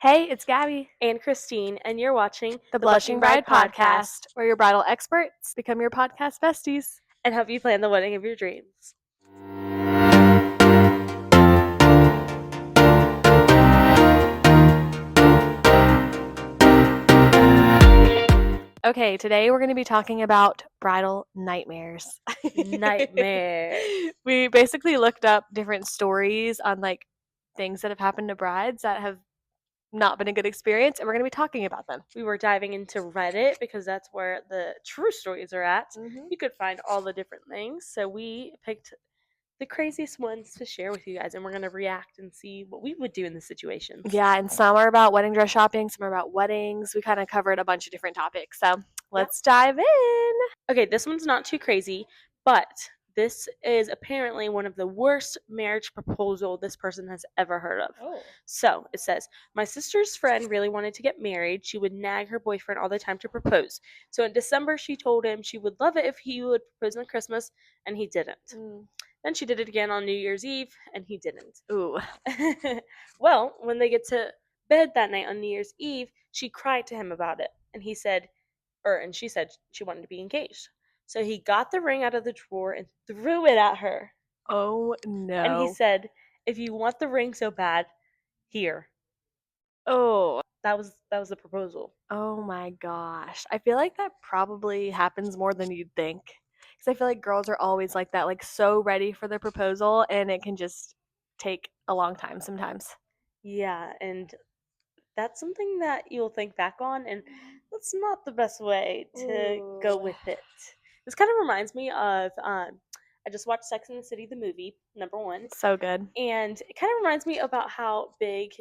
Hey, it's Gabby, and Christine, and you're watching the Blushing Bride podcast. We're your bridal experts. Become your podcast besties. and help you plan the wedding of your dreams. Okay, today we're going to be talking about bridal nightmares. Nightmare. We basically looked up different stories on things that have happened to brides that have not been a good experience, and we're going to be talking about them. We were diving into Reddit because that's where the true stories are at. Mm-hmm. You could find all the different things. So we picked the craziest ones to share with you guys, and we're going to react and see what we would do in this situation. Yeah, and some are about wedding dress shopping, some are about weddings. We kind of covered a bunch of different topics. So let's dive in. Okay, this one's not too crazy, but this is apparently one of the worst marriage proposal this person has ever heard of. Oh. So it says, my sister's friend really wanted to get married. She would nag her boyfriend all the time to propose. So in December, she told him she would love it if he would propose on Christmas, and he didn't. Then she did it again on New Year's Eve, and he didn't. Ooh. Well, when they get to bed that night on New Year's Eve, she cried to him about it, and she said she wanted to be engaged. So he got the ring out of the drawer and threw it at her. Oh no. And he said, if you want the ring so bad, here. Oh. That was the proposal. Oh my gosh. I feel like that probably happens more than you'd think. Because I feel like girls are always like that, like so ready for the proposal, and it can just take a long time sometimes. Yeah, and that's something that you'll think back on, and that's not the best way to go with it. This kind of reminds me of I just watched Sex and the City, the movie, number 1. So good. And it kind of reminds me about how Big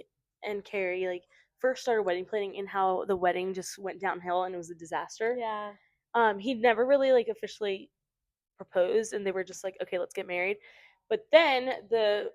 and Carrie first started wedding planning and how the wedding just went downhill and it was a disaster. Yeah. He never really officially proposed, and they were just like, okay, let's get married. But then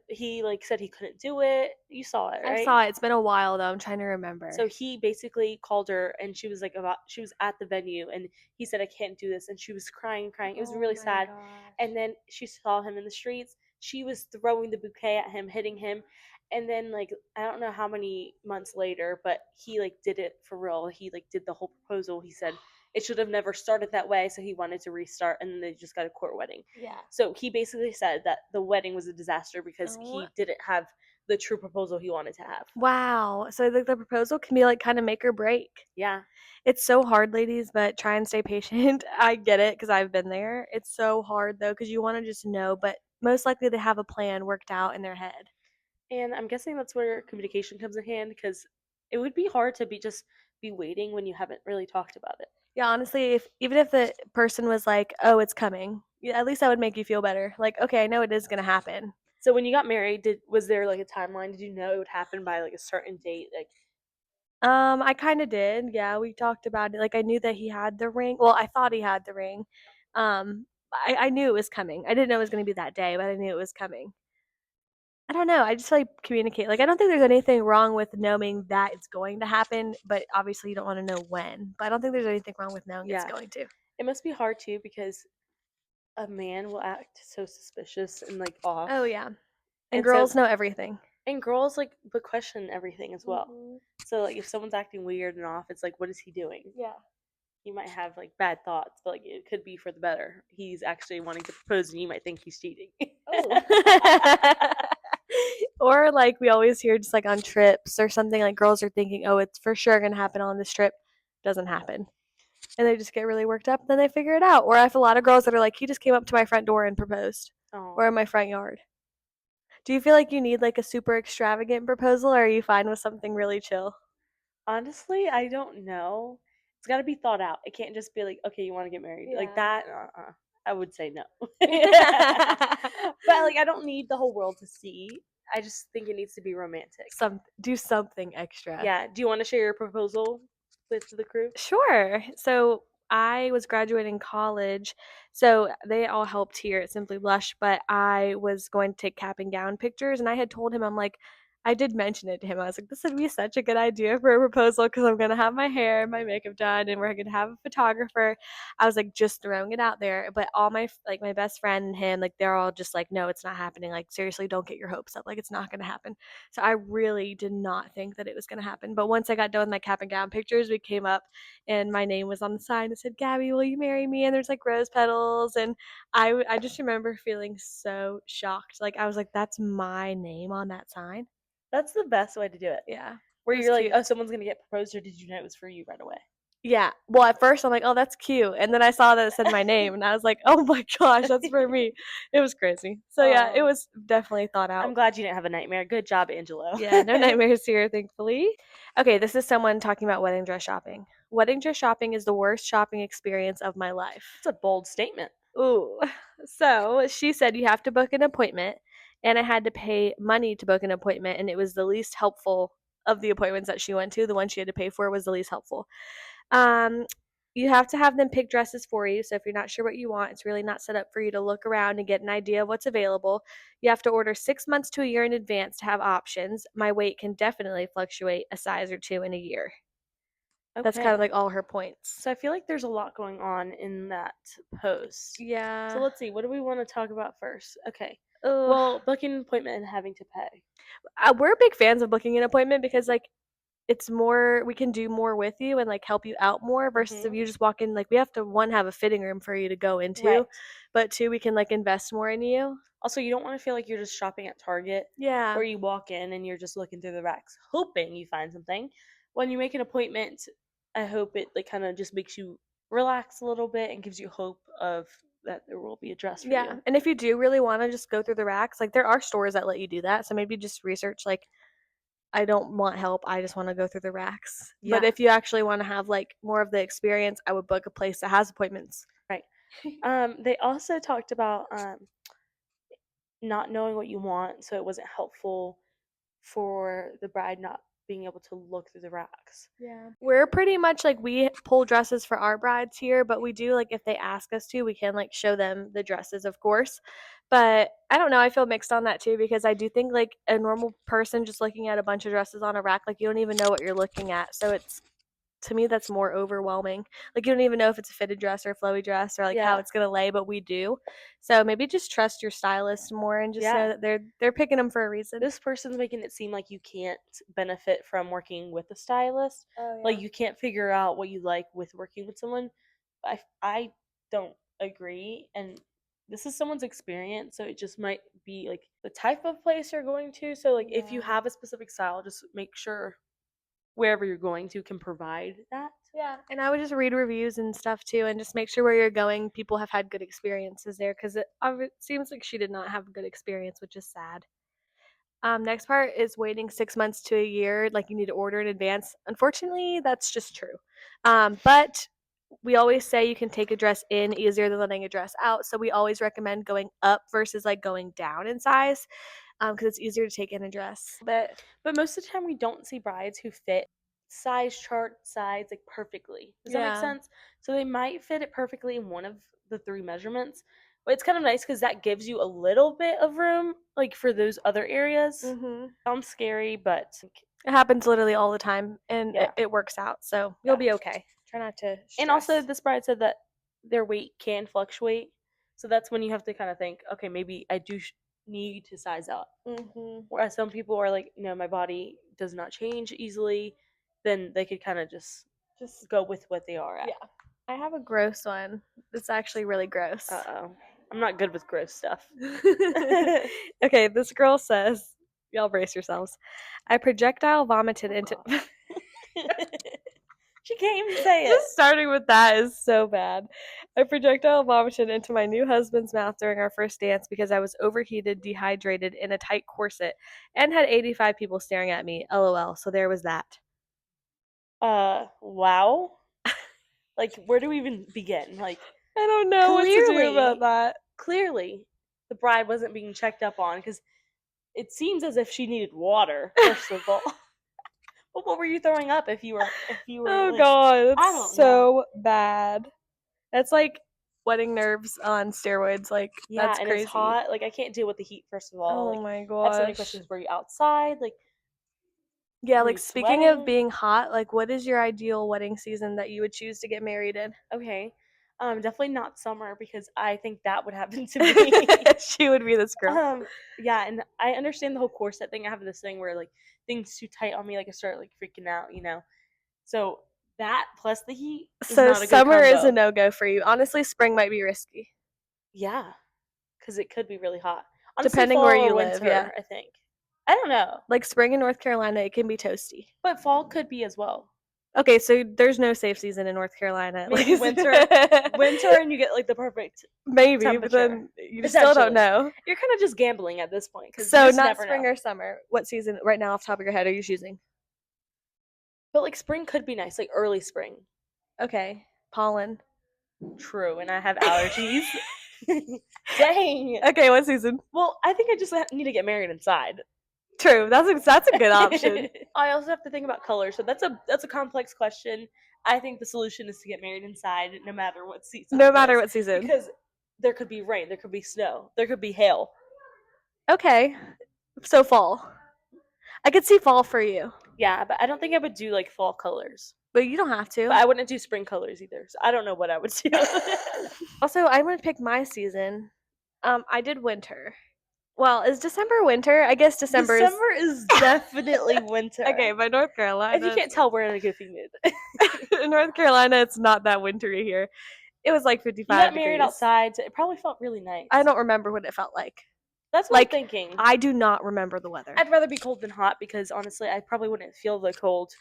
he said he couldn't do it. You saw it, right? I saw it. It's been a while though. I'm trying to remember. So he basically called her, and she was she was at the venue, and he said, I can't do this, and she was crying. It was really sad. Gosh. And then she saw him in the streets. She was throwing the bouquet at him, hitting him. And then I don't know how many months later, but he did it for real. He did the whole proposal. He said it should have never started that way, so he wanted to restart, and then they just got a court wedding. Yeah. So he basically said that the wedding was a disaster because he didn't have the true proposal he wanted to have. Wow. So the proposal can be kind of make or break. Yeah. It's so hard, ladies, but try and stay patient. I get it because I've been there. It's so hard though because you want to just know, but most likely they have a plan worked out in their head. And I'm guessing that's where communication comes in hand, because it would be hard to be waiting when you haven't really talked about it. Yeah, honestly, even if the person was like, "Oh, it's coming," at least that would make you feel better. Like, okay, I know it is gonna happen. So when you got married, was there a timeline? Did you know it would happen by a certain date? I kind of did. Yeah, we talked about it. I knew that he had the ring. Well, I thought he had the ring. I knew it was coming. I didn't know it was gonna be that day, but I knew it was coming. I don't know. I just communicate. I don't think there's anything wrong with knowing that it's going to happen, but obviously you don't want to know when. But I don't think there's anything wrong with knowing it's going to. It must be hard too, because a man will act so suspicious and off. Oh yeah. And girls know everything. And girls would question everything as well. Mm-hmm. So if someone's acting weird and off, it's what is he doing? Yeah. He might have bad thoughts, but it could be for the better. He's actually wanting to propose, and you might think he's cheating. Oh. Or we always hear just on trips or something, girls are thinking, oh, it's for sure gonna happen on this trip. Doesn't happen. And they just get really worked up, and then they figure it out. Or I have a lot of girls that are he just came up to my front door and proposed. Oh. Or in my front yard. Do you feel like you need a super extravagant proposal, or are you fine with something really chill? Honestly, I don't know. It's got to be thought out. It can't just be okay, you want to get married. Yeah. That, I would say no. But I don't need the whole world to see. I just think it needs to be romantic. Do something extra. Yeah. Do you want to share your proposal with the crew? Sure. So I was graduating college, so they all helped here at Simply Blush, but I was going to take cap and gown pictures, and I had told him, I'm I did mention it to him. I was like, this would be such a good idea for a proposal because I'm going to have my hair and my makeup done and we're going to have a photographer. I was like, just throwing it out there. But all my, like, my best friend and him, like, they're all just like, no, it's not happening. Like, seriously, don't get your hopes up. Like, it's not going to happen. So I really did not think that it was going to happen. But once I got done with my cap and gown pictures, we came up and my name was on the sign. It said, Gabby, will you marry me? And there's like rose petals. And I just remember feeling so shocked. Like, I was like, that's my name on that sign. That's the best way to do it. Yeah. Where It was you're like, cute. oh, someone's gonna get proposed, or did you know it was for you right away? Yeah. Well, at first I'm like, "Oh, that's cute." And then I saw that it said my name and I was like, "Oh my gosh, that's for me." It was crazy. So yeah, it Oh, was definitely thought I'm out. glad you didn't have a nightmare. Good job, Angelo. Yeah, no nightmares here, thankfully. Okay, this is someone talking about wedding dress shopping. Wedding dress shopping is the worst shopping experience of my life. It's a bold statement. Ooh. So she said you have to book an appointment, and I had to pay money to book an appointment, and it was the least helpful of the appointments that she went to. The one she had to pay for was the least helpful. Um, you have to have them pick dresses for you. So if you're not sure what you want, it's really not set up for you to look around and get an idea of what's available. You have to order 6 months to a year in advance to have options. My weight can definitely fluctuate a size or two in a year. That's kind of Okay. like all her points. So I feel like there's a lot going on in that post. So Yeah. let's see, what do we want to talk about first? Okay. Ugh. Well, booking an appointment and having to pay. We're big fans of booking an appointment because like it's more we can do more with you and like help you out more versus if Hmm. you just walk in like we have to one have a fitting room for you to go Right. into, but two we can like invest more in you. Also, you don't want to feel like you're just shopping at Target Yeah. where you walk in and you're just looking through the racks hoping you find something. When you make an appointment, I hope it like kind of just makes you relax a little bit and gives you hope of that there will be a dress for Yeah. you. And if you do really want to just go through the racks, like there are stores that let you do that. So maybe just research like I don't want help. I just want to go through the racks. But Yeah, if you actually want to have like more of the experience, I would book a place that has appointments. right. They also talked about not knowing what you want, so it wasn't helpful for the bride not being able to look through the racks. Yeah. We're pretty much like we pull dresses for our brides here, but we do like if they ask us to, we can like show them the dresses, of course. But I don't know, I feel mixed on that too because I do think like a normal person just looking at a bunch of dresses on a rack, like you don't even know what you're looking at. So it's to me that's more overwhelming. Like you don't even know if it's a fitted dress or a flowy dress or like how Yeah, it's gonna lay, but we do. So maybe just trust your stylist more and just know yeah. that they're picking them for a reason. This person's making it seem like you can't benefit from working with a stylist. Oh Like yeah. you can't figure out what you like with working with someone. I don't agree, and this is someone's experience, so it just might be like the type of place you're going to. So like if you Yeah. have a specific style, just make sure wherever you're going to can provide that. Yeah, and I would just read reviews and stuff too, and just make sure where you're going, people have had good experiences there because it seems like she did not have a good experience, which is sad. Next part is waiting 6 months to a year, like you need to order in advance. Unfortunately, that's just true. But we always say you can take a dress in easier than letting a dress out, so we always recommend going up versus like going down in size, because it's easier to take in a dress. But But most of the time, we don't see brides who fit size chart size like perfectly. Does that make yeah, sense? So they might fit it perfectly in one of the three measurements, but it's kind of nice because that gives you a little bit of room, like for those other areas. hmm Sounds scary, but it happens literally all the time, and it, yeah, it works out, so you'll yeah. be okay. Try not to And also, stress. this bride said that their weight can fluctuate, so that's when you have to kind of think, okay, maybe I do need to size up. Hmm. Whereas some people are like, my body does not change easily, then they could kind of just Just go with what they are yeah. at. I have a gross one. It's actually really gross. Oh. I'm not good with gross stuff. Okay, this girl says, y'all brace yourselves. I projectile vomited into. She can't even say it. Just starting with that is so bad. I projectile vomited into my new husband's mouth during our first dance because I was overheated, dehydrated, in a tight corset, and had 85 people staring at me. LOL. So there was that. Wow. Like, where do we even begin? Like, I don't know what to do about clearly, that. clearly, the bride wasn't being checked up on because it seems as if she needed water, first of all. But what were you throwing up if you were Oh like, god, I that's don't know. so bad. That's like wedding nerves on steroids. Like Yeah, that's and it's crazy. hot. Like I can't deal with the heat. First of all, Oh like my I have so many gosh. questions. Were you outside? Like Yeah, You're gonna like be speaking of sweating. being hot, like what is your ideal wedding season that you would choose to get married in? Okay. Definitely not summer because I think that would happen to me. She would be this girl. um, yeah, and I understand the whole corset thing. I have this thing where like things too tight on me, like I start like freaking out. So that plus the heat is So not a good summer is a combo. no-go for you. Honestly, spring might be risky, Yeah, because it could be really hot. Honestly, depending where fall or you live, yeah. winter, I think. I don't know, Like spring in North Carolina, it can be toasty. but fall could be as well. Okay, so there's no safe season in North Carolina at Maybe least. winter, and you get like the perfect Maybe, but temperature. then you still don't Potentially, know. you're kind of just gambling at this point because you So just not never spring know. or summer. What season right now off the top of your head are you choosing? But like spring could be nice, like early spring. Okay, pollen. True, and I have allergies. Dang. Okay, what season? Well, I think I just need to get married inside. True. That's a good option. I also have to think about color, so that's a complex question. I think the solution is to get married inside, no matter what season No it matter is, what season. because there could be rain, there could be snow, there could be hail. Okay. So fall. I could see fall for you, Yeah, but I don't think I would do like fall colors. but you don't have But to. I wouldn't do spring colors either. So I don't know what I would do. Also, I'm gonna pick my season. I did winter. Well, is December winter? I guess December is. December is definitely winter. Okay, by North If you Carolina, can't tell, we're in a goofy mood. in North Carolina, it's not that wintry here. It was like You 55 got married degrees. outside, so it probably felt really nice. I don't remember what it felt like. That's what I'm Like, thinking. I do not remember the weather. I'd rather be cold than hot because honestly, I probably wouldn't feel the cold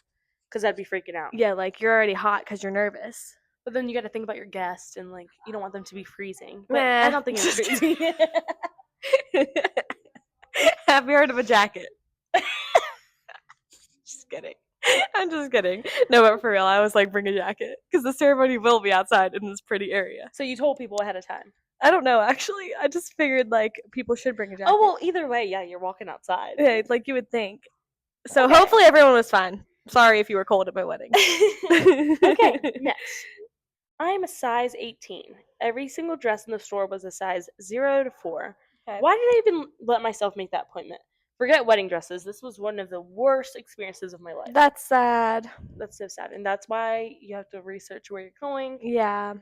because I'd be freaking out. Yeah, like you're already hot because you're nervous. But then you got to think about your guests and like you don't want them to be freezing. But I Nah. don't think it's freezing. Have you heard of a jacket? Just kidding. I'm just kidding. No, but for real, I was like, bring a jacket because the ceremony will be outside in this pretty area. So you told people ahead of time. I don't know, actually. I just figured like people should bring a jacket. Oh well, either way, yeah, you're walking outside. Yeah, like you would think. So Okay. hopefully everyone was fine. Sorry if you were cold at my wedding. Okay, next. I'm a size 18. Every single dress in the store was a size 0 to 4. Okay. Why did I even let myself make that appointment? Forget wedding dresses. This was one of the worst experiences of my life. That's sad. That's so sad. And that's why you have to research where you're going. Yeah.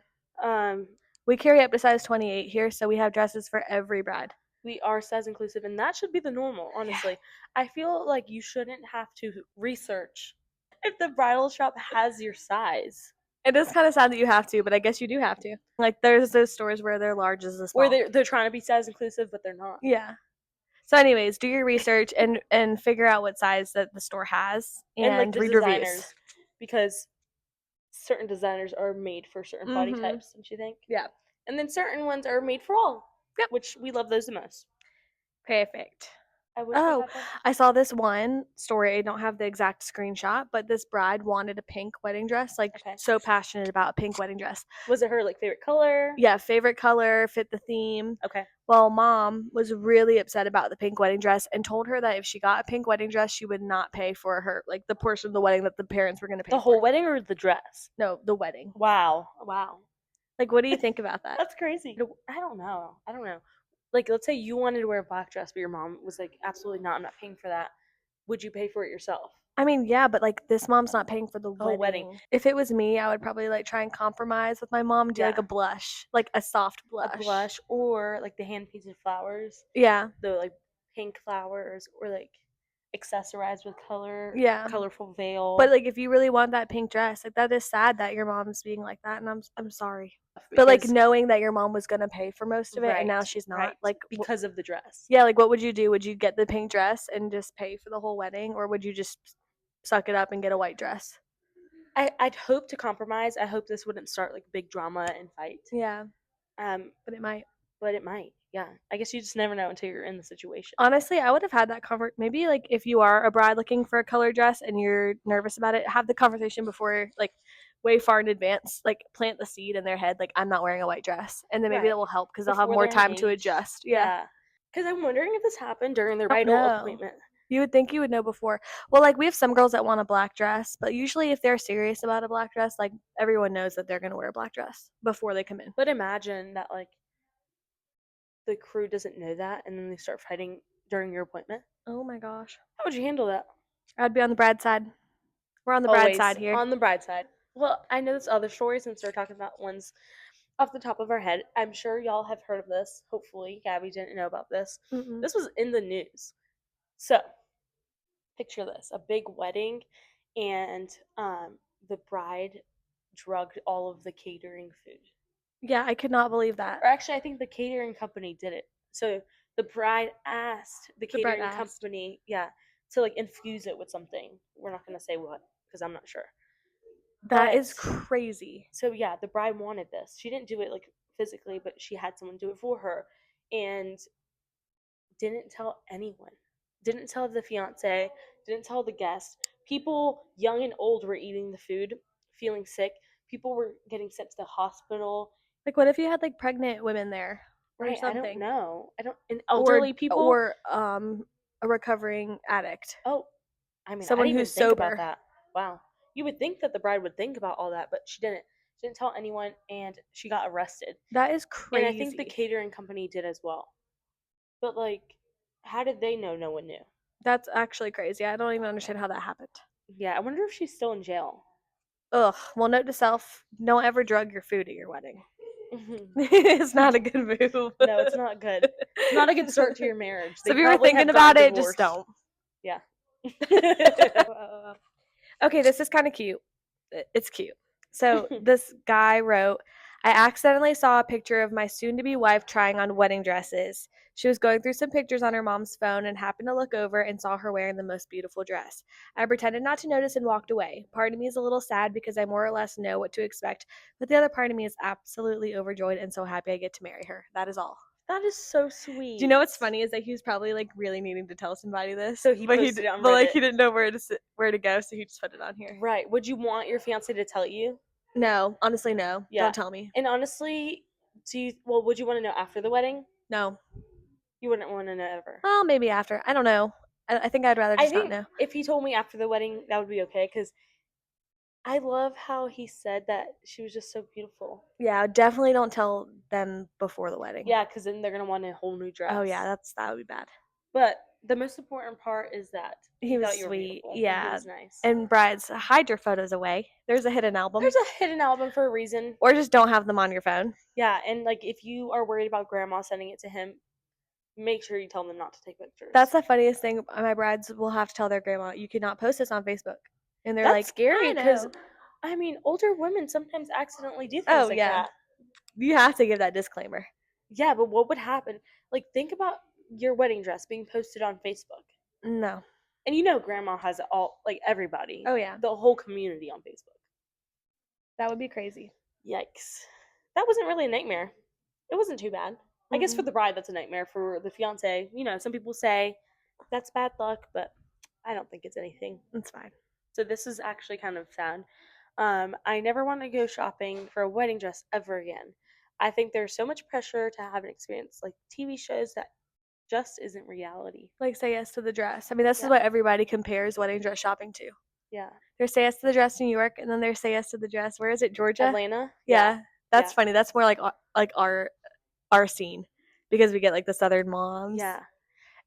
Um, We carry up to size 28 here, so we have dresses for every bride. we are size inclusive, and that should be the normal, honestly. I feel like you shouldn't have to research if the bridal shop has your size. It is kind of sad that you have to, but I guess you do have to. Like, there's those stores where their large is the small. Where they're trying to be size inclusive, but they're not. Yeah. So, anyways, do your research and figure out what size that the store has and like the read designers, reviews. because certain designers are made for certain body types, don't you think? Yeah. And then certain ones are made for all. Yep. Which we love those the most. Perfect. I wish we Oh, had them. I saw this one story. I don't have the exact screenshot, but this bride wanted a pink wedding dress. Like, Okay. so passionate about a pink wedding dress. Was it her like favorite color? Yeah, favorite color, fit the theme. Okay. Well, mom was really upset about the pink wedding dress and told her that if she got a pink wedding dress, she would not pay for her, like the portion of the wedding that the parents were going to pay The for. whole wedding or the dress? No, the wedding. Wow. Like, what do you think about that? That's crazy. I don't know. Like, let's say you wanted to wear a black dress, but your mom was like, absolutely not. I'm not paying for that. Would you pay for it yourself? I mean, yeah, but like this mom's not paying for the whole wedding. wedding. If it was me, I would probably like try and compromise with my mom, do like Yeah. a blush, like a soft blush. A blush or like the hand painted flowers, Yeah. the like pink flowers, or like accessorize with color. Yeah. Colorful veil. But like if you really want that pink dress, like that is sad that your mom's being like that, and I'm sorry. But like knowing that your mom was gonna pay for most of it and now she's not, like because of the dress. Yeah, like what would you do? Would you get the pink dress and just pay for the whole wedding, or would you just suck it up and get a white dress? I'd hope to compromise. I hope this wouldn't start like big drama and fight. Yeah. But it might. Yeah. I guess you just never know until you're in the situation. Honestly, I would have had that maybe like if you are a bride looking for a color dress and you're nervous about it, have the conversation before, like way far in advance, like plant the seed in their head, like I'm not wearing a white dress, and then maybe it will help because they'll have more time to adjust. Yeah. Because I'm wondering if this happened during their bridal appointment. You would think you would know before. Well, like we have some girls that want a black dress, but usually if they're serious about a black dress, like everyone knows that they're going to wear a black dress before they come in. But imagine that like the crew doesn't know that and then they start fighting during your appointment. Oh my gosh. How would you handle that? I'd be on the bride side. We're on the bride Always side here. on the bride side. Well, I know this other story since we're talking about ones off the top of our head. I'm sure y'all have heard of this. Hopefully, Gabby didn't know about this. Mm-mm. This was in the news. So, picture this, a big wedding, and the bride drugged all of the catering food. Yeah, I could not believe that. Or actually, I think the catering company did it. So the bride asked the The bride catering asked. company, yeah, to like infuse it with something. We're not gonna say what because I'm not sure. That But is crazy. so yeah, the bride wanted this. She didn't do it like physically, but she had someone do it for her, and didn't tell anyone. Didn't tell the fiance. Didn't tell the guests. People, young and old, were eating the food, feeling sick. People were getting sent to the hospital. Like, what if you had like pregnant women there or Right? I don't something, know. I don't. And or elderly people. or a recovering addict, Oh, I mean, I someone didn't who's even think about sober. that. Wow. You would think that the bride would think about all that, but she didn't. She didn't tell anyone, and she got arrested. That is And I think the crazy. catering company did as well. But like, how did they know no one knew? That's actually crazy. I don't even understand how that happened. Yeah, I wonder if she's still in jail. Ugh. Well, note to self: don't ever drug your food at your wedding. No, It's not a good move. it's not good. It's not a good start to your marriage. So They if you were probably thinking have gotten about it, just divorced. don't. Yeah. Okay, this is kind of cute. It's cute. So this guy wrote, I accidentally saw a picture of my soon to be wife trying on wedding dresses. She was going through some pictures on her mom's phone and happened to look over and saw her wearing the most beautiful dress. I pretended not to notice and walked away. Part of me is a little sad because I more or less know what to expect, but the other part of me is absolutely overjoyed and so happy I get to marry her. That is all. That is so Do you know what's sweet. funny is that he was probably like really needing to tell somebody this, So he but posted it on like Reddit. he didn't know where to go, so he just put it on here. Right. Would you want your fiance to tell you? No, honestly, no. Yeah. Don't tell me. And honestly, would you want to know after the wedding? No. You wouldn't want to know ever. Well, maybe after. I don't know. I think I'd rather I just not think know. if he told me after the wedding, that would be okay because I love how he said that she was just so beautiful. Yeah, definitely don't tell them before the wedding. Yeah, because then they're gonna want a whole new dress. Oh yeah, that would be bad. But the most important part is that He he was thought you were sweet. beautiful and he Yeah. was nice. And brides, hide your photos away. There's a hidden album. There's a hidden album for a reason. Or just don't have them on your phone. Yeah, and like if you are worried about grandma sending it to him, make sure you tell them not to take pictures. That's the funniest thing. My brides will have to tell their grandma, you cannot post this on Facebook. And they're That's like, scary I because know. I mean, older women sometimes accidentally do things Oh like yeah. that. You have to give that disclaimer. Yeah, but what would happen? Like, think about your wedding dress being posted on Facebook. No. And you know, grandma has all, like, everybody, Oh yeah. the whole community on Facebook. That would be crazy. Yikes. That wasn't really a nightmare. It wasn't too bad. I guess for Mm-mm. the bride, that's a nightmare. For the fiance, you know, some people say that's bad luck, but I don't think it's anything. It's fine. So this is actually kind of sad. I never want to go shopping for a wedding dress ever again. I think there's so much pressure to have an experience like TV shows that just isn't reality. Like say yes to the dress. I mean, this is Yeah. what everybody compares wedding dress shopping to. Yeah. There's say yes to the dress New York, and then there's say yes to the dress. Where is it? Georgia. Atlanta? Yeah, that's Yeah. funny. That's more like our scene because we get like the Southern moms. Yeah.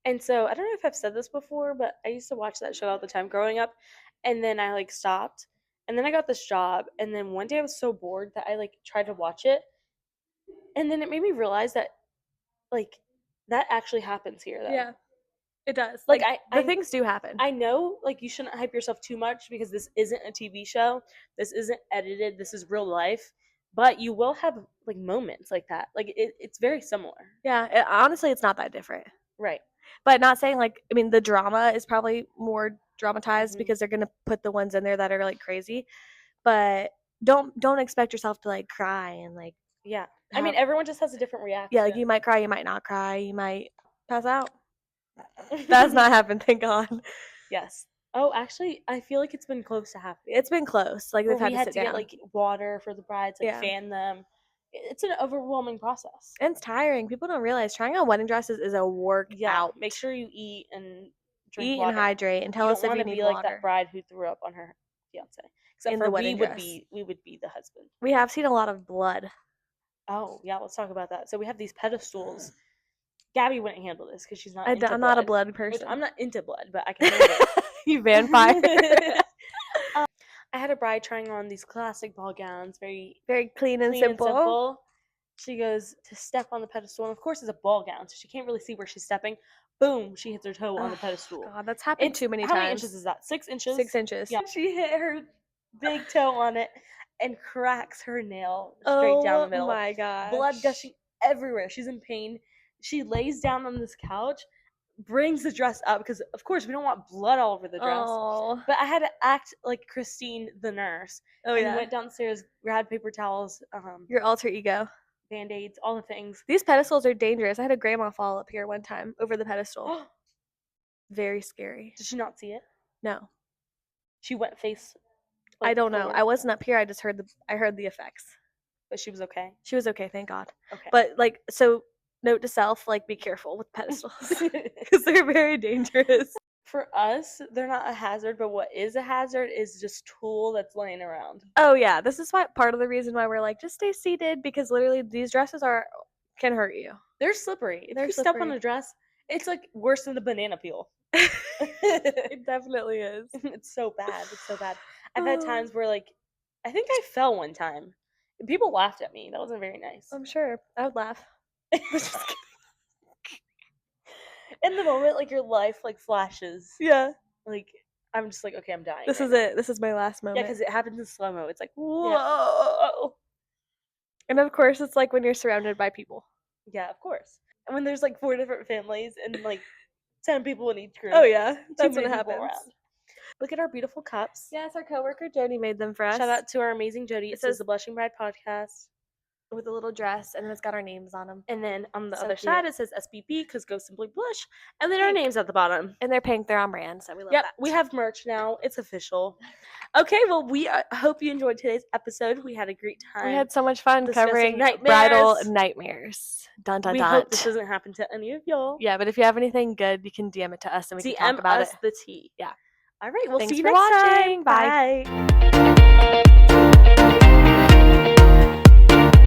And so I don't know if I've said this before, but I used to watch that show all the time growing up, and then I like stopped, and then I got this job, and then one day I was so bored that I like tried to watch it, and then it made me realize that like that actually happens here though. Yeah, it does. Like the things do happen. I know like you shouldn't hype yourself too much because this isn't a TV show. This isn't edited. This is real life. But you will have like moments like that. Like it's very similar. Yeah, honestly, it's not that different. Right. But not saying like I mean the drama is probably more dramatized Mhm. because they're gonna put the ones in there that are like crazy. But don't expect yourself to like cry and like Yeah. I mean, everyone just has a different reaction. yeah, like you might cry, you might not cry, you might pass out. That's not happened, thank God. Yes. Oh, actually, I feel like it's been close to happening. It's been close. Like Where they've had we to had sit to down. get like water for the brides, like Yeah. fan them. It's an overwhelming process. And it's tiring. People don't realize trying on wedding dresses is a workout. Yeah. Make sure you eat and drink Eat water. and hydrate, and tell You us don't if want you to need be like that water. bride who threw up on her fiance. Except In for the we wedding would dress. be the husband. We have seen a lot of blood. Oh yeah, let's talk about that. So we have these pedestals. Gabby wouldn't handle this because she's not. I'm not a blood Which person. I'm not into blood, but I can handle it. You vampire. I had a bride trying on these classic ball gowns, very Very clean and clean and simple. simple. She goes to step on the pedestal, and of course it's a ball gown, so she can't really see where she's stepping. Boom, she hits her toe on the pedestal. God, that's happened It's too many how times. many inches is that? 6 inches? 6 inches. Yeah. She hit her big toe on it and cracks her nail straight down the Oh middle. my gosh. Blood gushing everywhere. She's in pain. She lays down on this couch, brings the dress up because of course we don't want blood all over the dress. Oh. But I had to act like Christine the nurse. Oh and yeah. went downstairs, grabbed paper towels, Your alter ego. Band-Aids, all the things. These pedestals are dangerous. I had a grandma fall up here one time over the pedestal. Very scary. Did she not see it? No. She went face. I don't know. forward, I wasn't up here. I just heard the effects. but she was okay. She was okay, thank God. Okay. But like, so note to self, like, be careful with pedestals because they're very dangerous. For us, they're not a hazard, but what is a hazard is just tulle that's laying around. Oh yeah, this is why part of the reason why we're like, just stay seated, because literally these dresses can hurt you. They're slippery. If They're you step on slippery. a dress, it's like worse than a banana peel. It definitely is. It's so bad. It's so bad. I've had times where, like, I think I fell one time. And people laughed at me. That wasn't very nice. I'm sure. I would laugh. In the moment, like, your life, like, flashes. Yeah. Like, I'm just like, okay, I'm dying. This right is now. it. This is my last moment. Yeah, because it happens in slow-mo. It's like, whoa. Yeah. And of course, it's like when you're surrounded by people. Yeah, of course. And when there's, like, 4 different families and, like, 10 people in each group. Oh yeah, that's Too what many people happens. around. Look at our beautiful cups. Yes, our coworker Jody made them for us. Shout out to our amazing Jody. It says the Blushing Bride Podcast. With a little dress, and it's got our names on them. And then on the So other cute. side, it says SBB because Go Simply Blush. And then our names at the bottom. And they're pink. They're on brand, so we love Yep, that. we have merch now. It's official. Okay, well, we hope you enjoyed today's episode. We had a great time. We had so much fun discussing covering nightmares. bridal nightmares. Dun dun We dun. hope this doesn't happen to any of y'all. Yeah, but if you have anything good, you can DM it to us and we can talk about it. the tea. Yeah. All right, we'll Thanks see you for next watching. time. Bye. Bye.